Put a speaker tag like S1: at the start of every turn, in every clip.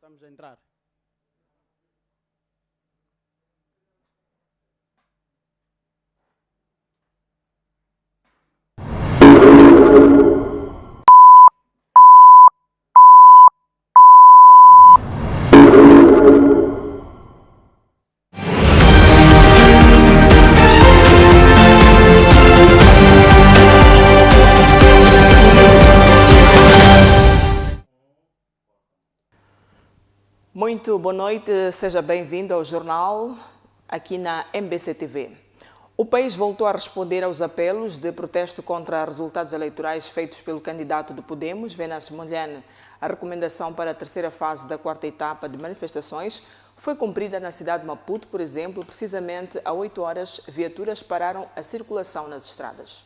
S1: Estamos a entrar. Muito boa noite, seja bem-vindo ao jornal aqui na MBC TV. O país voltou a responder aos apelos de protesto contra resultados eleitorais feitos pelo candidato do Podemos, Venâncio Mondlane. A recomendação para a terceira fase da quarta etapa de manifestações foi cumprida na cidade de Maputo, por exemplo, precisamente às 8 horas, viaturas pararam a circulação nas estradas.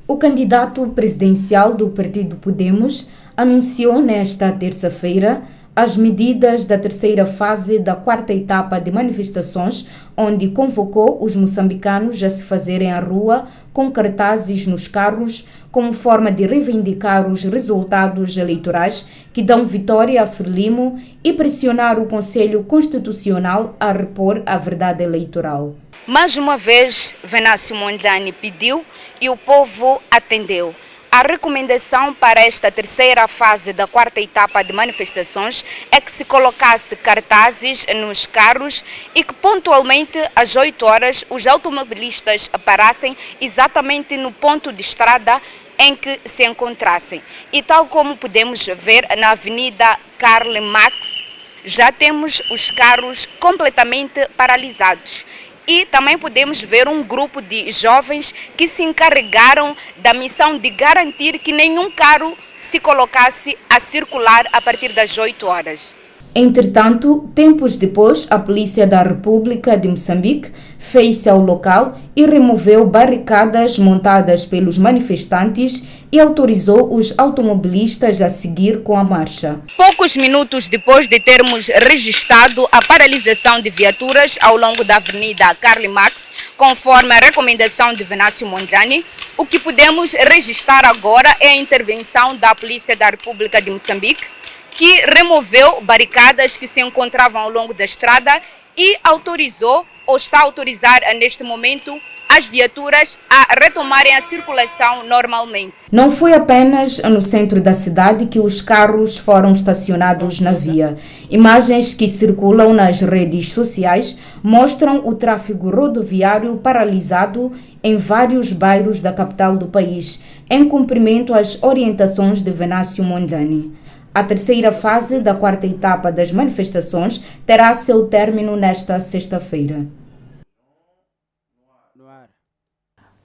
S2: O candidato presidencial do partido Podemos anunciou nesta terça-feira as medidas da terceira fase da quarta etapa de manifestações, onde convocou os moçambicanos a se fazerem à rua com cartazes nos carros, como forma de reivindicar os resultados eleitorais que dão vitória a Frelimo e pressionar o Conselho Constitucional a repor a verdade eleitoral.
S3: Mais uma vez, Venâncio Mondlane pediu e o povo atendeu. A recomendação para esta terceira fase da quarta etapa de manifestações é que se colocasse cartazes nos carros e que pontualmente às 8 horas os automobilistas parassem exatamente no ponto de estrada em que se encontrassem. E tal como podemos ver na Avenida Karl Marx, já temos os carros completamente paralisados. E também podemos ver um grupo de jovens que se encarregaram da missão de garantir que nenhum carro se colocasse a circular a partir das 8 horas.
S2: Entretanto, tempos depois, a Polícia da República de Moçambique fez-se ao local e removeu barricadas montadas pelos manifestantes e autorizou os automobilistas a seguir com a marcha.
S3: Poucos minutos depois de termos registrado a paralisação de viaturas ao longo da Avenida Karl Marx, conforme a recomendação de Venâncio Mondlane, o que podemos registrar agora é a intervenção da Polícia da República de Moçambique, que removeu barricadas que se encontravam ao longo da estrada e autorizou, ou está a autorizar neste momento, as viaturas a retomarem a circulação normalmente.
S2: Não foi apenas no centro da cidade que os carros foram estacionados na via. Imagens que circulam nas redes sociais mostram o tráfego rodoviário paralisado em vários bairros da capital do país, em cumprimento às orientações de Venâncio Mondlane. A terceira fase da quarta etapa das manifestações terá seu término nesta sexta-feira.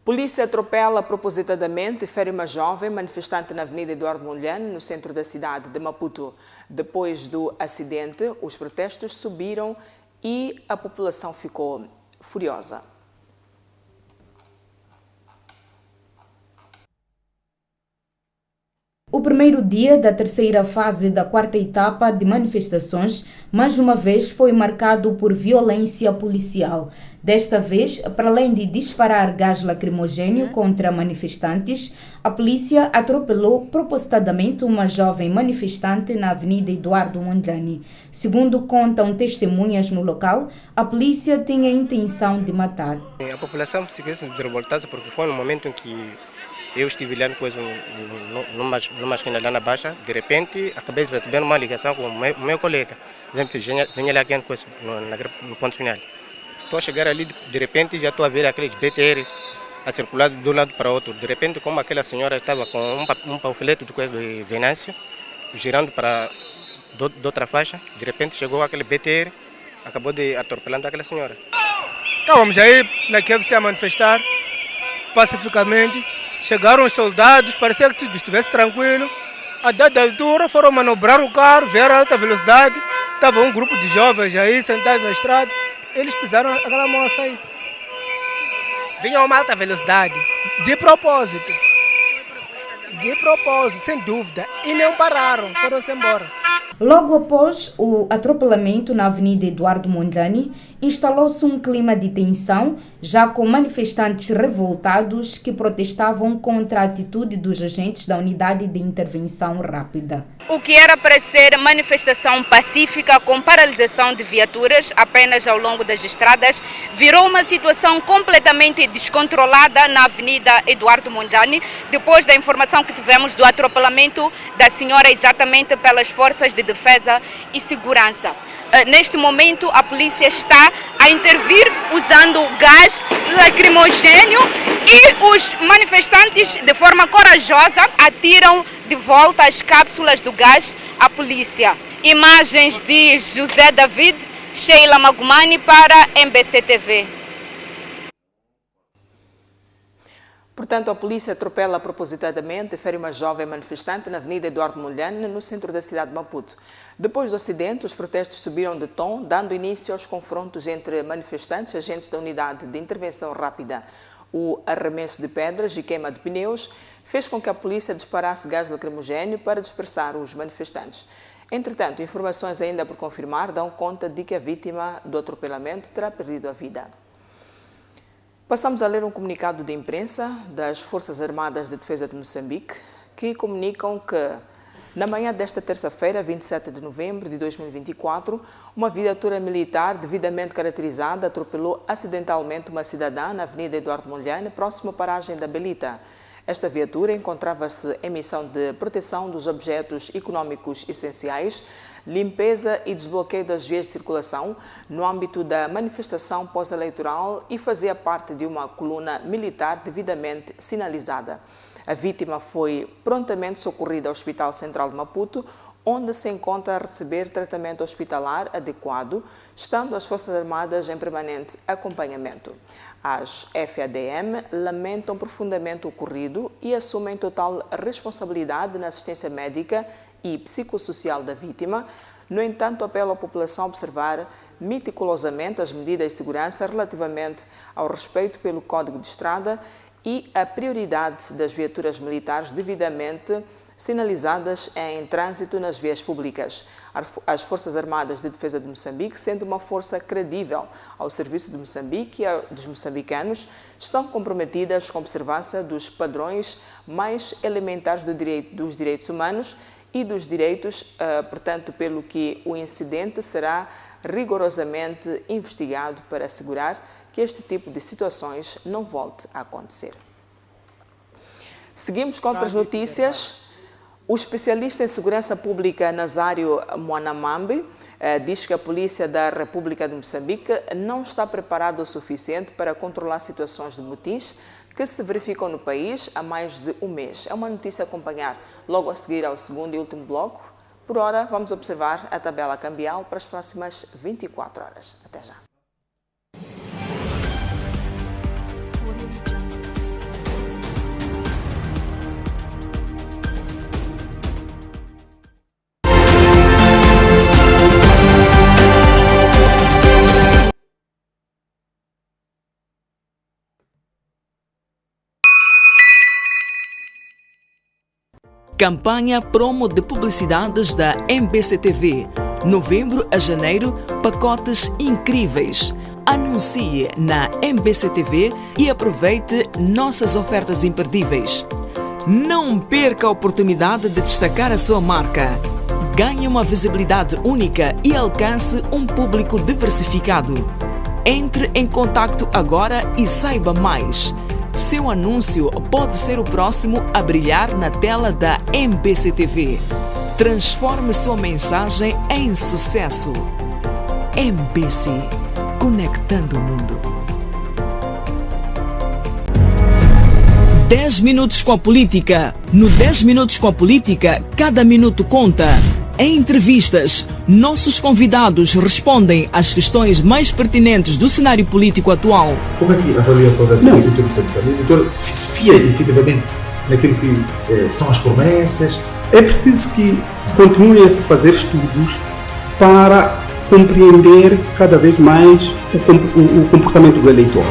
S1: Polícia atropela propositadamente e fere uma jovem manifestante na Avenida Eduardo Mondlane, no centro da cidade de Maputo. Depois do acidente, os protestos subiram e a população ficou furiosa.
S2: O primeiro dia da terceira fase da quarta etapa de manifestações, mais uma vez, foi marcado por violência policial. Desta vez, para além de disparar gás lacrimogêneo contra manifestantes, a polícia atropelou propositadamente uma jovem manifestante na Avenida Eduardo Mondlane. Segundo contam testemunhas no local, a polícia tinha a intenção de matar.
S4: A população se revoltada porque foi no momento em que eu estive lá numa esquina lá na Baixa, de repente acabei de receber uma ligação com o meu colega, dizendo que venha lá aqui no ponto final. Estou a chegar ali, de repente já estou a ver aqueles BTR a circular de um lado para o outro. De repente, como aquela senhora estava com um panfleto de Venâncio, girando para de outra faixa, de repente chegou aquele BTR, acabou de atropelando aquela senhora.
S5: Estávamos aí na QFC a manifestar pacificamente. Chegaram os soldados, parecia que tudo estivesse tranquilo. A dada altura foram manobrar o carro, vieram a alta velocidade. Estava um grupo de jovens aí sentados na estrada. Eles pisaram aquela moça aí. Vinham a uma alta velocidade, de propósito, sem dúvida. E não pararam, foram-se embora.
S2: Logo após o atropelamento na Avenida Eduardo Mondlane, instalou-se um clima de tensão, já com manifestantes revoltados que protestavam contra a atitude dos agentes da Unidade de Intervenção Rápida.
S3: O que era para ser manifestação pacífica com paralisação de viaturas apenas ao longo das estradas, virou uma situação completamente descontrolada na Avenida Eduardo Mondlane, depois da informação que tivemos do atropelamento da senhora exatamente pelas forças de defesa e segurança. Neste momento, a polícia está a intervir usando gás lacrimogêneo e os manifestantes, de forma corajosa, atiram de volta as cápsulas do gás à polícia. Imagens de José David, Sheila Magumani para MBC TV.
S1: Portanto, a polícia atropela propositadamente e fere uma jovem manifestante na Avenida Eduardo Mondlane, no centro da cidade de Maputo. Depois do acidente, os protestos subiram de tom, dando início aos confrontos entre manifestantes e agentes da Unidade de Intervenção Rápida. O arremesso de pedras e queima de pneus fez com que a polícia disparasse gás lacrimogéneo para dispersar os manifestantes. Entretanto, informações ainda por confirmar dão conta de que a vítima do atropelamento terá perdido a vida. Passamos a ler um comunicado de imprensa das Forças Armadas de Defesa de Moçambique, que comunicam que, na manhã desta terça-feira, 27 de novembro de 2024, uma viatura militar devidamente caracterizada atropelou acidentalmente uma cidadã na Avenida Eduardo Mondlane, próximo à paragem da Belita. Esta viatura encontrava-se em missão de proteção dos objetos econômicos essenciais, limpeza e desbloqueio das vias de circulação no âmbito da manifestação pós-eleitoral e fazia parte de uma coluna militar devidamente sinalizada. A vítima foi prontamente socorrida ao Hospital Central de Maputo, onde se encontra a receber tratamento hospitalar adequado, estando as Forças Armadas em permanente acompanhamento. As FADM lamentam profundamente o ocorrido e assumem total responsabilidade na assistência médica e psicossocial da vítima. No entanto, apelo à população a observar meticulosamente as medidas de segurança relativamente ao respeito pelo Código de Estrada e a prioridade das viaturas militares devidamente sinalizadas em trânsito nas vias públicas. As Forças Armadas de Defesa de Moçambique, sendo uma força credível ao serviço de Moçambique e dos moçambicanos, estão comprometidas com a observância dos padrões mais elementares dos direitos humanos e dos direitos, portanto, pelo que o incidente será rigorosamente investigado para assegurar que este tipo de situações não volte a acontecer. Seguimos com outras notícias. O especialista em segurança pública Nazário Mwanamambi diz que a Polícia da República de Moçambique não está preparada o suficiente para controlar situações de motins que se verificam no país há mais de um mês. É uma notícia a acompanhar logo a seguir ao segundo e último bloco. Por hora, vamos observar a tabela cambial para as próximas 24 horas. Até já.
S6: Campanha promo de publicidades da MBC TV. Novembro a janeiro, pacotes incríveis. Anuncie na MBC TV e aproveite nossas ofertas imperdíveis. Não perca a oportunidade de destacar a sua marca. Ganhe uma visibilidade única e alcance um público diversificado. Entre em contato agora e saiba mais. Seu anúncio pode ser o próximo a brilhar na tela da MBC TV. Transforme sua mensagem em sucesso. MBC, conectando o mundo. 10 minutos com a política. No 10 minutos com a política, cada minuto conta. Em entrevistas, nossos convidados respondem às questões mais pertinentes do cenário político atual. Como é que avalia o poder do eleitor moçambicano? O eleitor se fia efetivamente naquilo que são as promessas?
S7: É preciso que continue a se fazer estudos para compreender cada vez mais o comportamento do eleitor.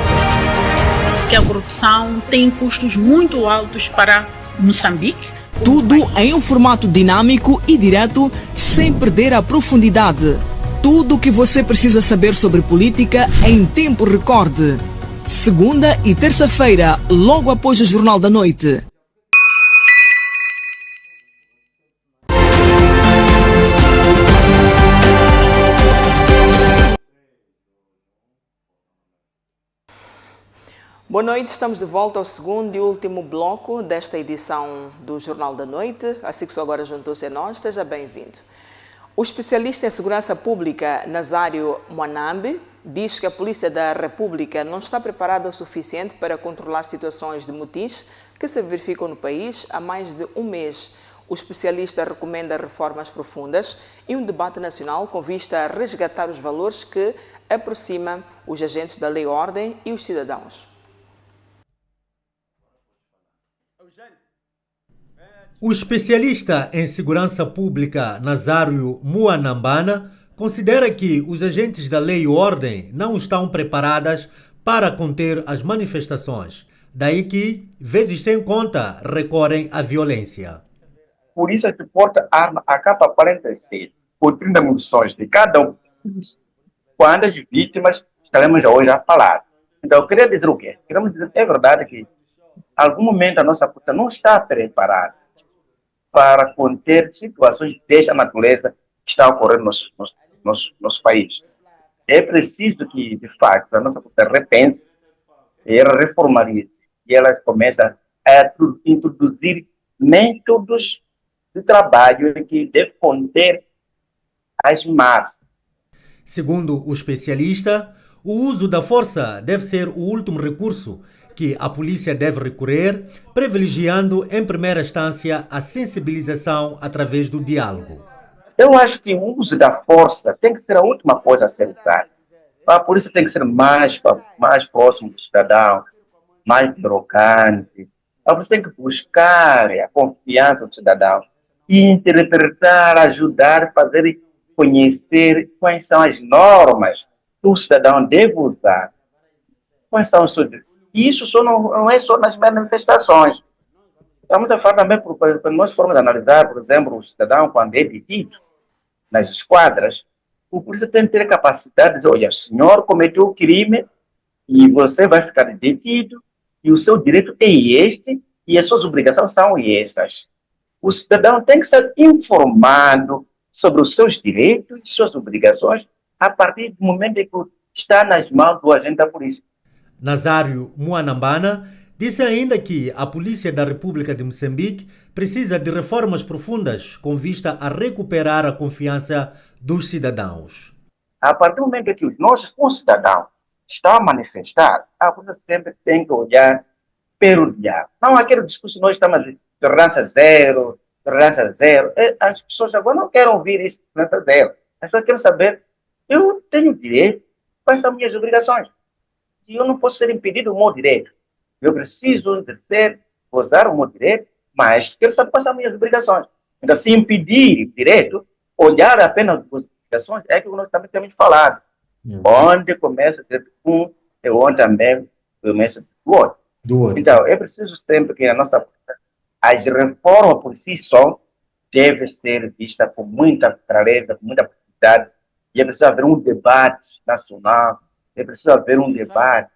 S8: Que a corrupção tem custos muito altos para Moçambique.
S6: Tudo em um formato dinâmico e direto, sem perder a profundidade. tudo o que você precisa saber sobre política em tempo recorde. Segunda e terça-feira, logo após o Jornal da Noite.
S1: Boa noite, estamos de volta ao segundo e último bloco desta edição do Jornal da Noite. Assim que só agora juntou-se a nós, seja bem-vindo. O especialista em segurança pública, Nazário Mwanambi, diz que a Polícia da República não está preparada o suficiente para controlar situações de motins que se verificam no país há mais de um mês. O especialista recomenda reformas profundas e um debate nacional com vista a resgatar os valores que aproximam os agentes da lei e ordem e os cidadãos.
S9: O especialista em segurança pública Nazário Mwanambana considera que os agentes da lei e ordem não estão preparados para conter as manifestações, daí que, vezes sem conta, recorrem à violência.
S10: Polícia que porta arma AK-47 por 30 munições de cada um. Quantas vítimas estaremos hoje a falar? Então, eu queria dizer o quê? Queremos dizer que é verdade que, em algum momento, a nossa polícia não está preparada para conter situações desta natureza que está ocorrendo nos países. É preciso que, de facto, a nossa polícia repense, ela reformalize e ela comece a introduzir métodos de trabalho que devem conter as massas.
S9: Segundo o especialista, o uso da força deve ser o último recurso que a polícia deve recorrer, privilegiando em primeira instância a sensibilização através do diálogo.
S10: Eu acho que o uso da força tem que ser a última coisa a ser usada. A polícia tem que ser mais próximo do cidadão, mais dialogante. A polícia tem que buscar a confiança do cidadão e interpretar, ajudar, fazer conhecer quais são as normas que o cidadão deve usar. Quais são os seus direitos. E isso não é só nas manifestações. Estamos a falar também, quando nós formos analisar, por exemplo, o cidadão, quando é detido nas esquadras, o polícia tem que ter a capacidade de dizer, olha, o senhor cometeu o crime e você vai ficar detido e o seu direito é este e as suas obrigações são estas. O cidadão tem que ser informado sobre os seus direitos e suas obrigações a partir do momento em que está nas mãos do agente da polícia.
S9: Nazário Mwanambana disse ainda que a Polícia da República de Moçambique precisa de reformas profundas com vista a recuperar a confiança dos cidadãos.
S10: A partir do momento em que os nossos cidadãos estão a manifestar, a polícia sempre tem que olhar pelo diálogo. Não aquele discurso nós estamos de tolerância zero. As pessoas agora não querem ouvir isso, tolerância zero. As pessoas querem saber, eu tenho direito, quais são minhas obrigações? E eu não posso ser impedido do meu direito. Eu preciso exercer, gozar o meu direito, mas quero saber quais são as minhas obrigações. Então, se impedir o direito, olhar apenas as obrigações, é que nós também temos falado. Onde começa um, é onde também começa o outro. Então, é preciso sempre que as reformas por si só devem ser vistas com muita clareza, com muita profundidade, e é preciso haver um debate nacional, é preciso haver um debate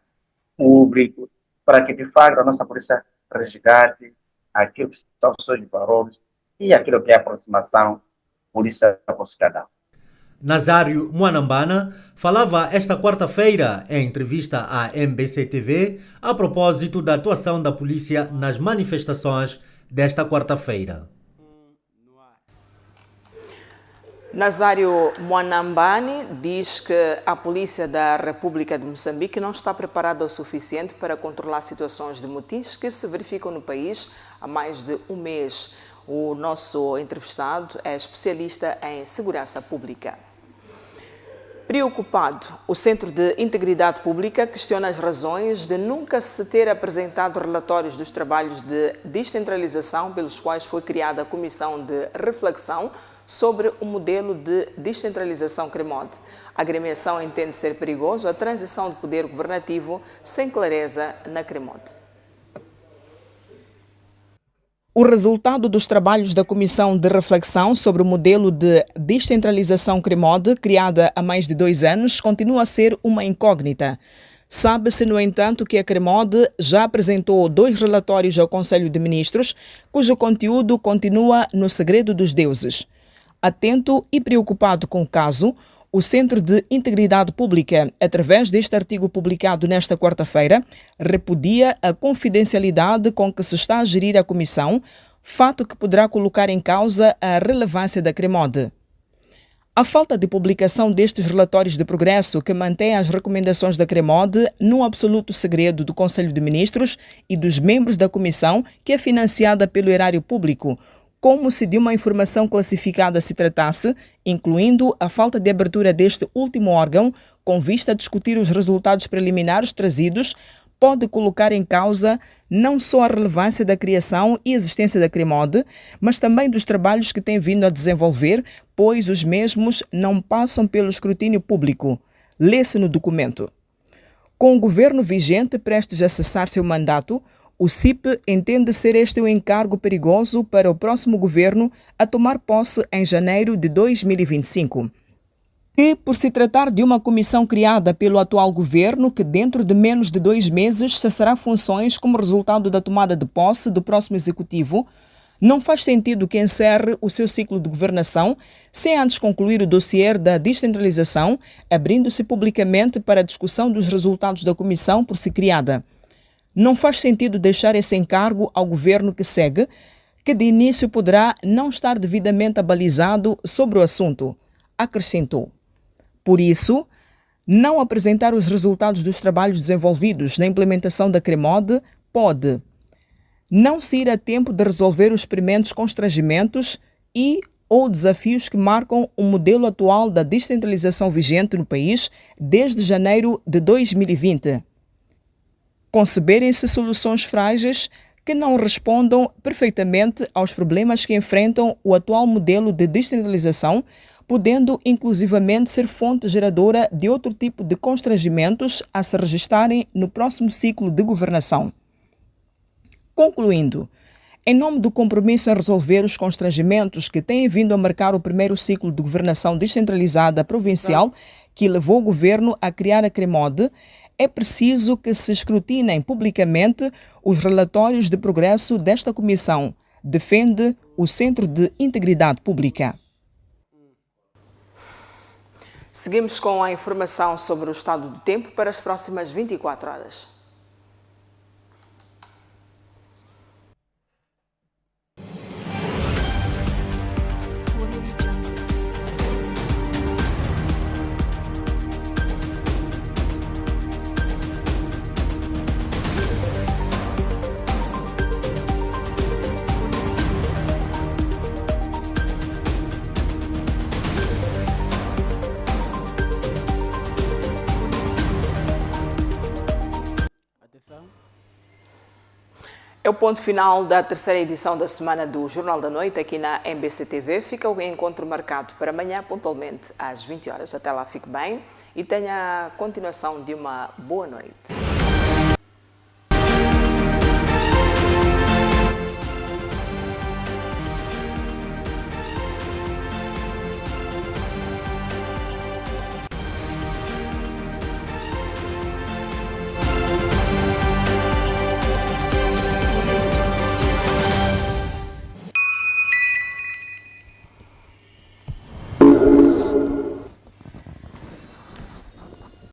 S10: público para que, de fato, a nossa polícia resgate aquilo que são os seus valores e aquilo que é a aproximação polícia com o cidadão.
S9: Nazário Mwanambana falava esta quarta-feira em entrevista à MBC TV a propósito da atuação da polícia nas manifestações desta quarta-feira.
S1: Nazário Mwanambani diz que a Polícia da República de Moçambique não está preparada o suficiente para controlar situações de motins que se verificam no país há mais de um mês. O nosso entrevistado é especialista em segurança pública. Preocupado, o Centro de Integridade Pública questiona as razões de nunca se ter apresentado relatórios dos trabalhos de descentralização pelos quais foi criada a Comissão de Reflexão sobre o modelo de descentralização CREMOD. A agremiação entende ser perigoso a transição de poder governativo sem clareza na CREMOD. O resultado dos trabalhos da Comissão de Reflexão sobre o modelo de descentralização CREMODE, criada há mais de 2 anos, continua a ser uma incógnita. Sabe-se, no entanto, que a CREMODE já apresentou 2 relatórios ao Conselho de Ministros, cujo conteúdo continua no segredo dos deuses. Atento e preocupado com o caso, o Centro de Integridade Pública, através deste artigo publicado nesta quarta-feira, repudia a confidencialidade com que se está a gerir a comissão, fato que poderá colocar em causa a relevância da CREMODE. A falta de publicação destes relatórios de progresso, que mantém as recomendações da CREMODE no absoluto segredo do Conselho de Ministros e dos membros da comissão, que é financiada pelo erário público, como se de uma informação classificada se tratasse, incluindo a falta de abertura deste último órgão, com vista a discutir os resultados preliminares trazidos, pode colocar em causa não só a relevância da criação e existência da CREMODE, mas também dos trabalhos que tem vindo a desenvolver, pois os mesmos não passam pelo escrutínio público. Lê-se no documento. Com o governo vigente prestes a cessar seu mandato, o CIP entende ser este um encargo perigoso para o próximo governo a tomar posse em janeiro de 2025. E, por se tratar de uma comissão criada pelo atual governo, que dentro de menos de 2 meses cessará funções como resultado da tomada de posse do próximo executivo, não faz sentido que encerre o seu ciclo de governação sem antes concluir o dossiê da descentralização, abrindo-se publicamente para a discussão dos resultados da comissão por si criada. Não faz sentido deixar esse encargo ao governo que segue, que de início poderá não estar devidamente abalizado sobre o assunto, acrescentou. Por isso, não apresentar os resultados dos trabalhos desenvolvidos na implementação da CREMODE pode não se ir a tempo de resolver os prementes constrangimentos e ou desafios que marcam o modelo atual da descentralização vigente no país desde janeiro de 2020. Conceberem-se soluções frágeis que não respondam perfeitamente aos problemas que enfrentam o atual modelo de descentralização, podendo inclusivamente ser fonte geradora de outro tipo de constrangimentos a se registarem no próximo ciclo de governação. Concluindo, em nome do compromisso em resolver os constrangimentos que têm vindo a marcar o primeiro ciclo de governação descentralizada provincial, que levou o governo a criar a CREMODE, é preciso que se escrutinem publicamente os relatórios de progresso desta comissão, defende o Centro de Integridade Pública. Seguimos com a informação sobre o estado do tempo para as próximas 24 horas. É o ponto final da terceira edição da semana do Jornal da Noite aqui na MBC TV. Fica o encontro marcado para amanhã, pontualmente às 20 horas. Até lá, fique bem e tenha a continuação de uma boa noite.